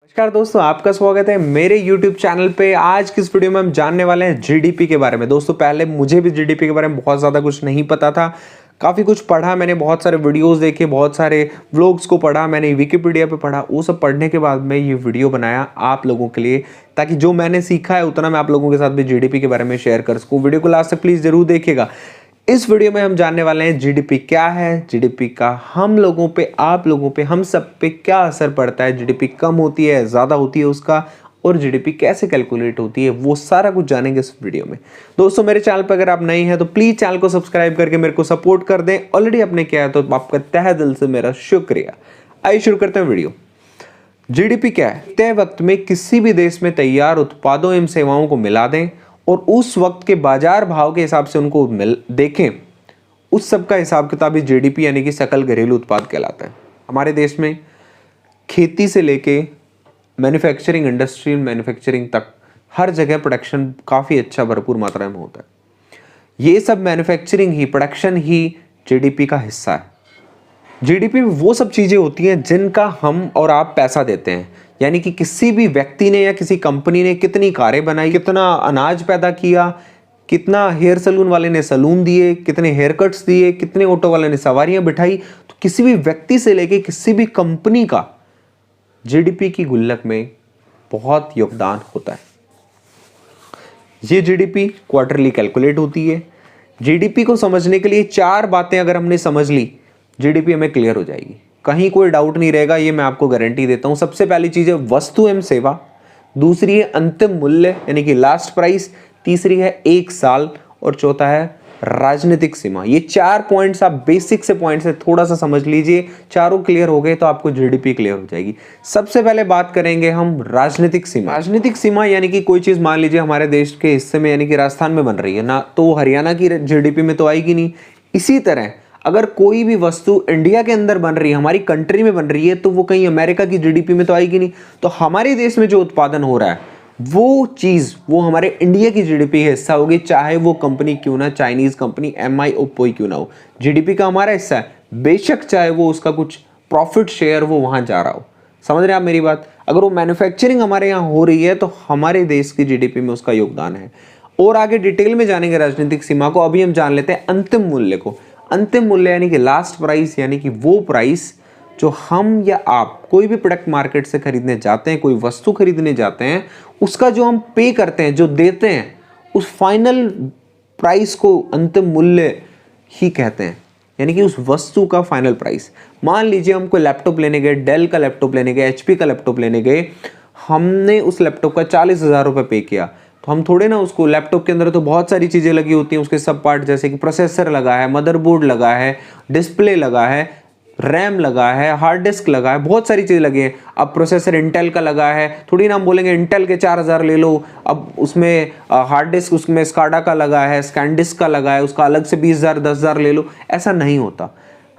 नमस्कार दोस्तों, आपका स्वागत है मेरे YouTube चैनल पे। आज की इस वीडियो में हम जानने वाले हैं जीडीपी के बारे में। दोस्तों पहले मुझे भी जीडीपी के बारे में बहुत ज़्यादा कुछ नहीं पता था। काफ़ी कुछ पढ़ा मैंने, बहुत सारे वीडियोस देखे, बहुत सारे व्लॉग्स को पढ़ा मैंने, विकिपीडिया पे पढ़ा। वो सब पढ़ने के बाद मैं ये वीडियो बनाया आप लोगों के लिए, ताकि जो मैंने सीखा है उतना मैं आप लोगों के साथ भी जीडीपी के बारे में शेयर कर सकूँ। वीडियो को लास्ट तक प्लीज़ ज़रूर देखिएगा। इस वीडियो में हम जानने वाले हैं जीडीपी क्या है, जीडीपी का हम लोगों पे, आप लोगों पे, हम सब पे क्या असर पड़ता है। जीडीपी कम होती है, ज़्यादा होती है उसका, और जीडीपी कैसे कैलकुलेट होती है, वो सारा कुछ जानेंगे इस वीडियो में। दोस्तों मेरे चैनल पर अगर आप नए हैं तो प्लीज़ चैनल को सब्सक्राइब करके मेरे को सपोर्ट कर दें। ऑलरेडी आपने किया है तो आपका तहे दिल से मेरा शुक्रिया। आइए शुरू करते हैं वीडियो। जीडीपी क्या है? तय वक्त में किसी भी देश में तैयार उत्पादों एवं सेवाओं को मिला दें और उस वक्त के बाजार भाव के हिसाब से उनको देखें, उस सब का हिसाब किताब ही जीडीपी यानी कि सकल घरेलू उत्पाद कहलाता है। हमारे देश में खेती से लेके मैन्युफैक्चरिंग, इंडस्ट्रियल मैन्युफैक्चरिंग तक हर जगह प्रोडक्शन काफ़ी अच्छा भरपूर मात्रा में होता है। ये सब मैन्युफैक्चरिंग ही, प्रोडक्शन ही जीडीपी का हिस्सा है। जीडीपी में वो सब चीज़ें होती हैं जिनका हम और आप पैसा देते हैं, यानी कि किसी भी व्यक्ति ने या किसी कंपनी ने कितनी कारें बनाई, कितना अनाज पैदा किया, कितना हेयर सलून वाले ने सलून दिए, कितने हेयर कट्स दिए, कितने ऑटो वाले ने सवारियां बिठाई। तो किसी भी व्यक्ति से लेके किसी भी कंपनी का जीडीपी की गुल्लक में बहुत योगदान होता है। ये जीडीपी क्वार्टरली कैलकुलेट होती है। जीडीपी को समझने के लिए चार बातें अगर हमने समझ ली, जीडीपी हमें क्लियर हो जाएगी, कहीं कोई डाउट नहीं रहेगा, ये मैं आपको गारंटी देता हूं। सबसे पहली चीज है वस्तु एवं सेवा, दूसरी है अंतिम मूल्य यानी कि लास्ट प्राइस, तीसरी है एक साल, और चौथा है राजनीतिक सीमा। ये चार पॉइंट्स आप बेसिक से पॉइंट्स है थोड़ा सा समझ लीजिए। चारों क्लियर हो गए तो आपको जीडीपी क्लियर हो जाएगी। सबसे पहले बात करेंगे हम राजनीतिक सीमा। राजनीतिक सीमा यानी कि कोई चीज मान लीजिए हमारे देश के हिस्से में यानी कि राजस्थान में बन रही है ना, तो हरियाणा की जीडीपी में तो आएगी नहीं। इसी तरह अगर कोई भी वस्तु इंडिया के अंदर बन रही है, हमारी कंट्री में बन रही है, तो वो कहीं अमेरिका की जीडीपी में तो आएगी नहीं। तो हमारे देश में जो उत्पादन हो रहा है वो चीज, वो हमारे इंडिया की जीडीपी का हिस्सा होगी, चाहे वो कंपनी क्यों ना, चाइनीज कंपनी, एमआई, ओप्पो ही क्यों ना हो, जीडीपी का हमारा हिस्सा है। बेशक चाहे वो उसका कुछ प्रॉफिट शेयर वो वहां जा रहा हो। समझ रहे हैं आप मेरी बात? अगर वो मैन्युफैक्चरिंग हमारे यहाँ हो रही है तो हमारे देश की जीडीपी में उसका योगदान है। और आगे डिटेल में जानेंगे राजनीतिक सीमा को। अभी हम जान लेते हैं अंतिम मूल्य को। अंतिम मूल्य यानी कि लास्ट प्राइस, यानी कि वो प्राइस जो हम या आप कोई भी प्रोडक्ट मार्केट से खरीदने जाते हैं, कोई वस्तु खरीदने जाते हैं, उसका जो हम पे करते हैं, जो देते हैं, उस फाइनल प्राइस को अंतिम मूल्य ही कहते हैं, यानी कि उस वस्तु का फाइनल प्राइस। मान लीजिए हम कोई लैपटॉप लेने गए, डेल का लैपटॉप लेने गए, एचपी का लैपटॉप लेने गए, हमने उस लैपटॉप का 40,000 रुपये पे किया, तो हम थोड़े ना उसको, लैपटॉप के अंदर तो बहुत सारी चीज़ें लगी होती हैं, उसके सब पार्ट, जैसे कि प्रोसेसर लगा है, मदरबोर्ड लगा है, डिस्प्ले लगा है, रैम लगा है, हार्ड डिस्क लगा है, बहुत सारी चीज़ लगी है। अब प्रोसेसर इंटेल का लगा है, थोड़ी ना हम बोलेंगे इंटेल के 4,000 ले लो। अब उसमें हार्ड डिस्क, उसमें स्काडा का लगा है, स्कैनडिस्क का लगा है, उसका अलग से 20,000 10,000 ले लो, ऐसा नहीं होता।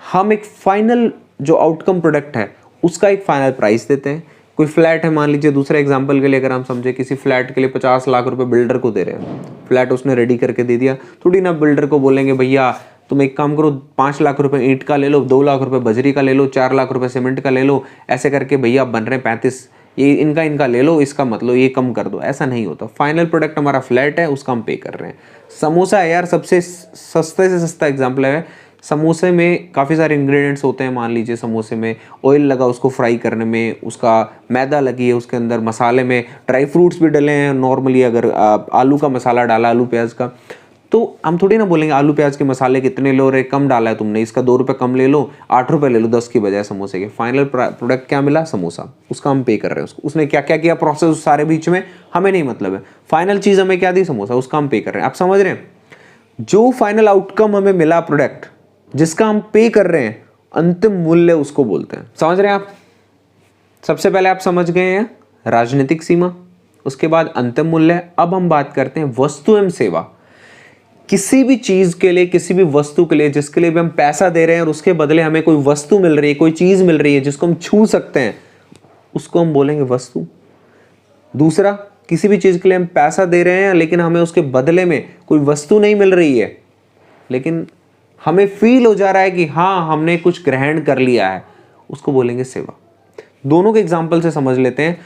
हम एक फाइनल जो आउटकम प्रोडक्ट है उसका एक फाइनल प्राइस देते हैं। कोई फ्लैट है, मान लीजिए दूसरे एग्जांपल के लिए अगर हम समझे, किसी फ्लैट के लिए 50 लाख रुपए बिल्डर को दे रहे हैं, फ्लैट उसने रेडी करके दे दिया, थोड़ी ना बिल्डर को बोलेंगे भैया तुम एक काम करो, 5 लाख रुपए ईंट का ले लो, 2 लाख रुपए बजरी का ले लो, 4 लाख रुपए सीमेंट का ले लो, ऐसे करके भैया बन रहे 35, ये इनका ले लो, इसका मतलब ये कम कर दो। ऐसा नहीं होता। फाइनल प्रोडक्ट हमारा फ्लैट है, उसका हम पे कर रहे हैं। समोसा है यार, सबसे सस्ते से सस्ता एग्जाम्पल है। समोसे में काफ़ी सारे इंग्रेडिएंट्स होते हैं। मान लीजिए समोसे में ऑयल लगा उसको फ्राई करने में, उसका मैदा लगी है, उसके अंदर मसाले में ड्राई फ्रूट्स भी डले हैं। नॉर्मली अगर आलू का मसाला डाला, आलू प्याज का, तो हम थोड़ी ना बोलेंगे आलू प्याज के मसाले कितने लो रे, कम डाला है तुमने, इसका 2 रुपये कम ले लो, 8 रुपये ले लो 10 की बजाय समोसे के। फाइनल प्रोडक्ट क्या मिला? समोसा। उसका हम पे कर रहे हैं उसको। उसने क्या क्या किया प्रोसेस उस सारे बीच में हमें नहीं मतलब है। फाइनल चीज़ हमें क्या दी? समोसा। उसका हम पे कर रहे हैं। आप समझ रहे हैं? जो फाइनल आउटकम हमें मिला प्रोडक्ट, जिसका हम पे कर रहे हैं, अंतिम मूल्य उसको बोलते हैं। समझ रहे हैं आप? सबसे पहले आप समझ गए हैं राजनीतिक सीमा, उसके बाद अंतिम मूल्य। अब हम बात करते हैं वस्तु एवं सेवा। किसी भी चीज के लिए, किसी भी वस्तु के लिए जिसके लिए भी हम पैसा दे रहे हैं और उसके बदले हमें कोई वस्तु मिल रही है, कोई चीज मिल रही है जिसको हम छू सकते हैं, उसको हम बोलेंगे वस्तु। दूसरा, किसी भी चीज के लिए हम पैसा दे रहे हैं लेकिन हमें उसके बदले में कोई वस्तु नहीं मिल रही है, लेकिन हमें फील हो जा रहा है कि हाँ हमने कुछ ग्रहण कर लिया है, उसको बोलेंगे सेवा। दोनों के एग्जाम्पल से समझ लेते हैं।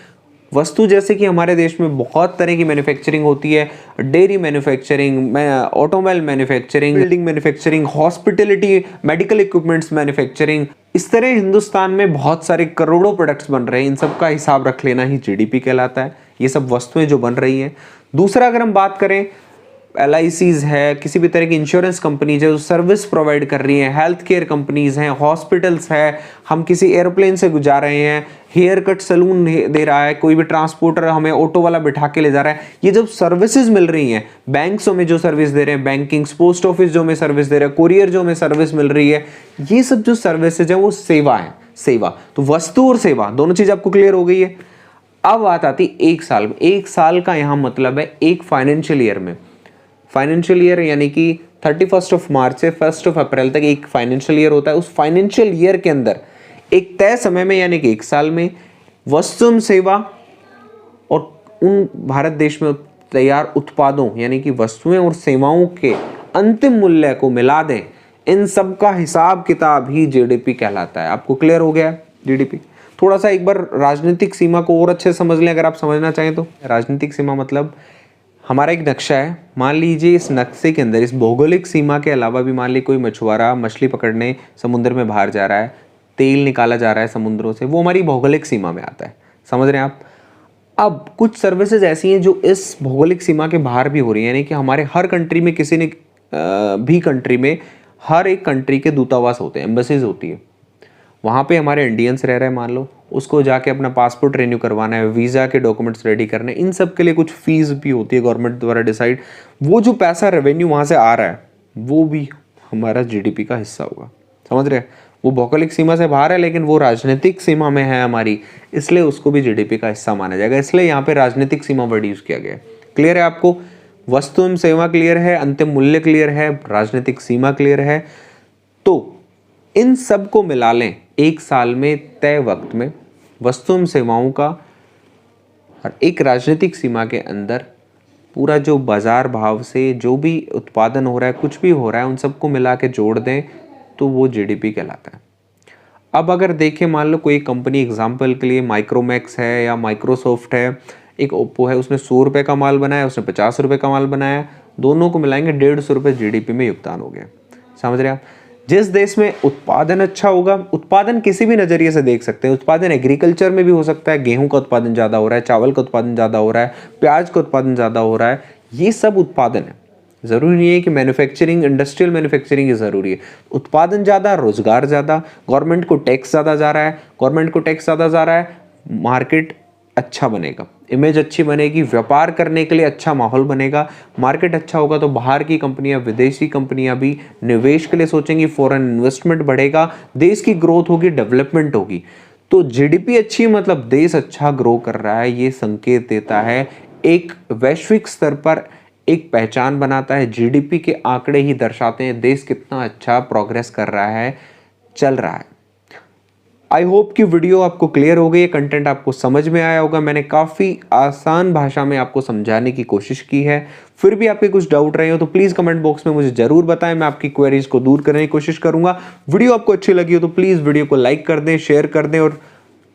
वस्तु जैसे कि हमारे देश में बहुत तरह की मैन्युफैक्चरिंग होती है, dairy manufacturing, automobile manufacturing, building manufacturing, hospitality, medical equipments manufacturing, इस तरह हिंदुस्तान में बहुत सारे करोड़ों प्रोडक्ट्स बन रहे हैं। इन सब का हिसाब रख लेना ही जीडीपी कहलाता है, ये सब वस्तुएं जो बन रही हैं। दूसरा अगर हम बात करें, LICs है, किसी भी तरह की इंश्योरेंस कंपनीज है जो सर्विस प्रोवाइड कर रही हैं, हेल्थ केयर कंपनीज हैं, हॉस्पिटल्स है, हम किसी एयरप्लेन से जा रहे हैं, हेयर कट सलून दे रहा है, कोई भी ट्रांसपोर्टर हमें ऑटो वाला बिठा के ले जा रहा है, ये जब सर्विसेज मिल रही हैं, बैंक्स में जो सर्विस दे रहे हैं, बैंकिंग, पोस्ट ऑफिस जो हमें सर्विस दे रहे हैं, कुरियर जो हमें सर्विस मिल रही है, ये सब जो सर्विसेज है वो सेवा है। सेवा तो वस्तु और सेवा दोनों चीज आपको क्लियर हो गई है। अब बात आती एक साल में। एक साल का यहां मतलब है एक फाइनेंशियल ईयर में, फाइनेंशियल ईयर यानी कि 31 मार्च से 1 अप्रैल तक एक फाइनेंशियल ईयर होता है। उस फाइनेंशियल ईयर के अंदर एक तय समय में यानी कि एक साल में वस्तु सेवा और उन भारत देश में तैयार उत्पादों यानी कि वस्तुएं और सेवाओं के अंतिम मूल्य को मिला दें, इन सब का हिसाब किताब ही जीडीपी कहलाता है। आपको क्लियर हो गया है जीडीपी? थोड़ा सा एक बार राजनीतिक सीमा को और अच्छे से समझ लें अगर आप समझना चाहें तो। राजनीतिक सीमा मतलब हमारा एक नक्शा है, मान लीजिए इस नक्शे के अंदर, इस भौगोलिक सीमा के अलावा भी मान लीजिए कोई मछुआरा मछली पकड़ने समुद्र में बाहर जा रहा है, तेल निकाला जा रहा है समुद्रों से, वो हमारी भौगोलिक सीमा में आता है। समझ रहे हैं आप? अब कुछ सर्विसेज ऐसी हैं जो इस भौगोलिक सीमा के बाहर भी हो रही है, यानी कि हमारे हर कंट्री में, किसी ने भी कंट्री में, हर एक कंट्री के दूतावास होते हैं, एम्बेसीज होती है। वहाँ पे हमारे इंडियंस रह रहे हैं मान लो, उसको जाके अपना पासपोर्ट रिन्यू करवाना है, वीज़ा के डॉक्यूमेंट्स रेडी करने, इन सब के लिए कुछ फीस भी होती है गवर्नमेंट द्वारा डिसाइड। वो जो पैसा रेवेन्यू वहाँ से आ रहा है वो भी हमारा जीडीपी का हिस्सा होगा। समझ रहे हैं? वो भौगोलिक सीमा से बाहर है लेकिन वो राजनीतिक सीमा में है हमारी, इसलिए उसको भी जीडीपी का हिस्सा माना जाएगा। इसलिए यहाँ पे राजनीतिक सीमा वर्ड यूज किया गया है। क्लियर है आपको? वस्तु एवं सेवा क्लियर है, अंतिम मूल्य क्लियर है, राजनीतिक सीमा क्लियर है। तो इन सब को मिला लें, एक साल में तय वक्त में वस्तु एवं सेवाओं का और एक राजनीतिक सीमा के अंदर पूरा जो बाजार भाव से जो भी उत्पादन हो रहा है, कुछ भी हो रहा है, उन सबको मिला के जोड़ दें तो वो जीडीपी कहलाता है। अब अगर देखें, मान लो कोई कंपनी, एग्जांपल के लिए माइक्रोमैक्स है या माइक्रोसॉफ्ट है, एक ओप्पो है, उसने 100 रुपये का माल बनाया, उसने 50 रुपये का माल बनाया, दोनों को मिलाएंगे 150 रुपये जीडीपी में योगदान हो गया। समझ रहे हैं आप? जिस देश में उत्पादन अच्छा होगा, उत्पादन किसी भी नजरिए से देख सकते हैं, उत्पादन एग्रीकल्चर में भी हो सकता है, गेहूं का उत्पादन ज़्यादा हो रहा है, चावल का उत्पादन ज़्यादा हो रहा है, प्याज का उत्पादन ज़्यादा हो रहा है, ये सब उत्पादन है। ज़रूरी नहीं है कि मैन्युफैक्चरिंग, इंडस्ट्रियल मैन्युफैक्चरिंग ही ज़रूरी है। उत्पादन ज़्यादा, रोजगार ज़्यादा, गवर्नमेंट को टैक्स ज़्यादा जा रहा है, गवर्नमेंट को टैक्स ज़्यादा जा रहा है, मार्केट अच्छा बनेगा, इमेज अच्छी बनेगी, व्यापार करने के लिए अच्छा माहौल बनेगा। मार्केट अच्छा होगा तो बाहर की कंपनियां, विदेशी कंपनियां भी निवेश के लिए सोचेंगी, फॉरेन इन्वेस्टमेंट बढ़ेगा, देश की ग्रोथ होगी, डेवलपमेंट होगी। तो जीडीपी अच्छी मतलब देश अच्छा ग्रो कर रहा है, ये संकेत देता है, एक वैश्विक स्तर पर एक पहचान बनाता है। जीडीपी के आंकड़े ही दर्शाते हैं देश कितना अच्छा प्रोग्रेस कर रहा है, चल रहा है। आई होप कि वीडियो आपको क्लियर हो गई, कंटेंट आपको समझ में आया होगा। मैंने काफ़ी आसान भाषा में आपको समझाने की कोशिश की है। फिर भी आपके कुछ डाउट रहे हो तो प्लीज़ कमेंट बॉक्स में मुझे ज़रूर बताएं, मैं आपकी क्वेरीज को दूर करने की कोशिश करूंगा। वीडियो आपको अच्छी लगी हो तो प्लीज़ वीडियो को लाइक कर दें, शेयर कर दें और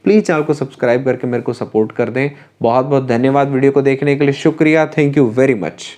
प्लीज़ चैनल को सब्सक्राइब करके मेरे को सपोर्ट कर दें। बहुत बहुत धन्यवाद वीडियो को देखने के लिए, शुक्रिया, थैंक यू वेरी मच।